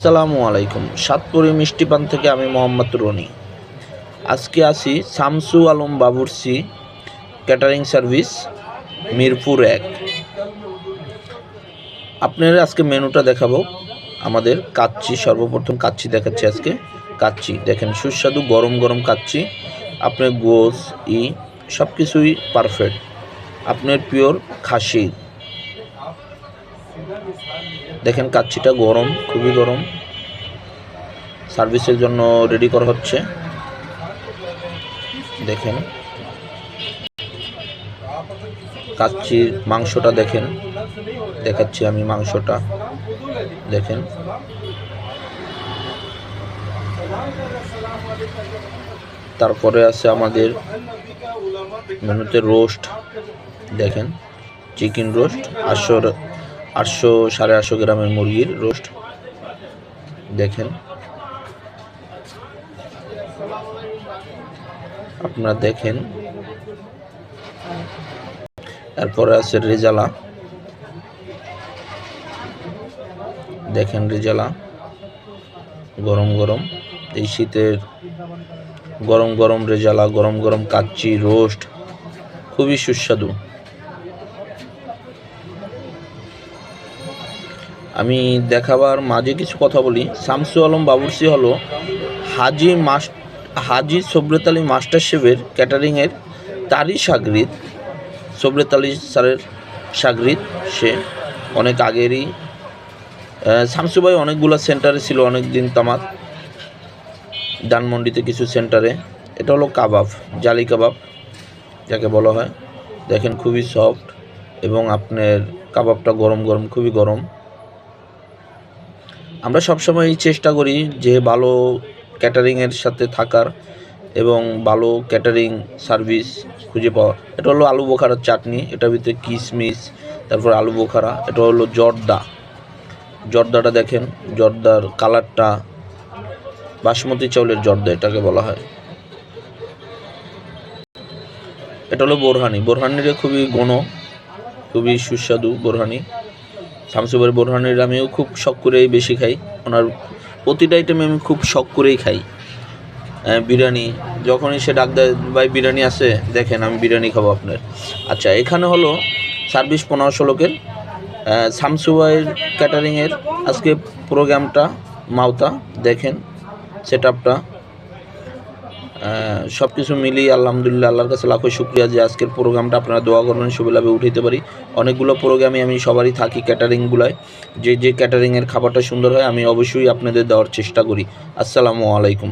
আসসালামু আলাইকুম। সাতপুরি মিষ্টি পান থেকে আমি মোহাম্মদ রনি। আজকে আসি শামসু আলম বাবুর্চি ক্যাটারিং সার্ভিস, মিরপুর ১। আপনারা আজকে মেনুটা দেখাবো। আমাদের কাচ্চি, সর্বপ্রথম কাচ্চি দেখাচ্ছি আজকে। কাচ্চি দেখেন, সুস্বাদু গরম গরম কাচ্চি। আপনার গোস সব কিছুই পারফেক্ট। আপনার পিওর খাসি। দেখেন কাচ্চিটা গরম, খুবই গরম। সার্ভিসের জন্য রেডি করা হচ্ছে। দেখেন কাচ্চির মাংসটা দেখেন, দেখাচ্ছি আমি মাংসটা। দেখেন তারপরে আছে আমাদের মেনুতে রোস্ট। দেখেন চিকেন রোস্ট, 800-850 গ্রামের মুরগির রোস্ট। দেখেন আপনারা দেখেন। তারপরে আছে রেজালা। দেখেন রেজালা গরম গরম, এই শীতের গরম গরম রেজালা, গরম গরম কাচ্চি রোস্ট, খুবই সুস্বাদু। আমি দেখাবার মাঝে কিছু কথা বলি। শামসু আলম বাবুর্চি হলো হাজি সবরেত আলী মাস্টার শেফের ক্যাটারিংয়ের তারই সাগরিদ। সবরেত আলী স্যারের সাগরিদ সে, অনেক আগেরই। শামসু ভাই অনেকগুলো সেন্টারে ছিল অনেক দিন তামাক, ধানমন্ডিতে কিছু সেন্টারে। এটা হলো কাবাব, জালি কাবাব যাকে বলা হয়। দেখেন খুবই সফট এবং আপনার কাবাবটা গরম গরম, খুবই গরম। আমরা সবসময় চেষ্টা করি যে ভালো ক্যাটারিংয়ের সাথে থাকার এবং ভালো ক্যাটারিং সার্ভিস খুঁজে পাওয়ার। এটা হলো আলু বোখারার চাটনি, এটার ভিতরে কিশমিশ, তারপর আলু বোখারা। এটা হলো জর্দাটা দেখেন, জর্দার কালারটা বাসমতি চাউলের জর্দা এটাকে বলা হয়। এটা হলো বোরহানিটা খুবই ঘন, খুবই সুস্বাদু বোরহানি। শামসুবের বোরহানির আমিও খুব শখ করেই বেশি খাই, ওনার প্রতিটা আইটেমে আমি খুব শখ করেই খাই। বিরিয়ানি যখনই সে ডাক দেয়, ভাই বিরিয়ানি আছে, দেখেন আমি বিরিয়ানি খাবো আপনার। আচ্ছা, এখানে হলো সার্ভিস 1500 লোকের। শামসু ভাইয়ের ক্যাটারিংয়ের আজকে প্রোগ্রামটা মাওতা। দেখেন সেট আপটা, সব কিছু মিলিয়ে আলহামদুলিল্লাহ, আল্লাহর কাছে লাখো শুক্রিয়া যে আজকের প্রোগ্রামটা আপনারা দোয়া করবেন সুবিধাভাবে উঠাইতে পারি। অনেকগুলো প্রোগ্রামে আমি সবারই থাকি ক্যাটারিংগুলায়, যে ক্যাটারিংয়ের খাবারটা সুন্দর হয় আমি অবশ্যই আপনাদের দেওয়ার চেষ্টা করি। আসসালামু আলাইকুম।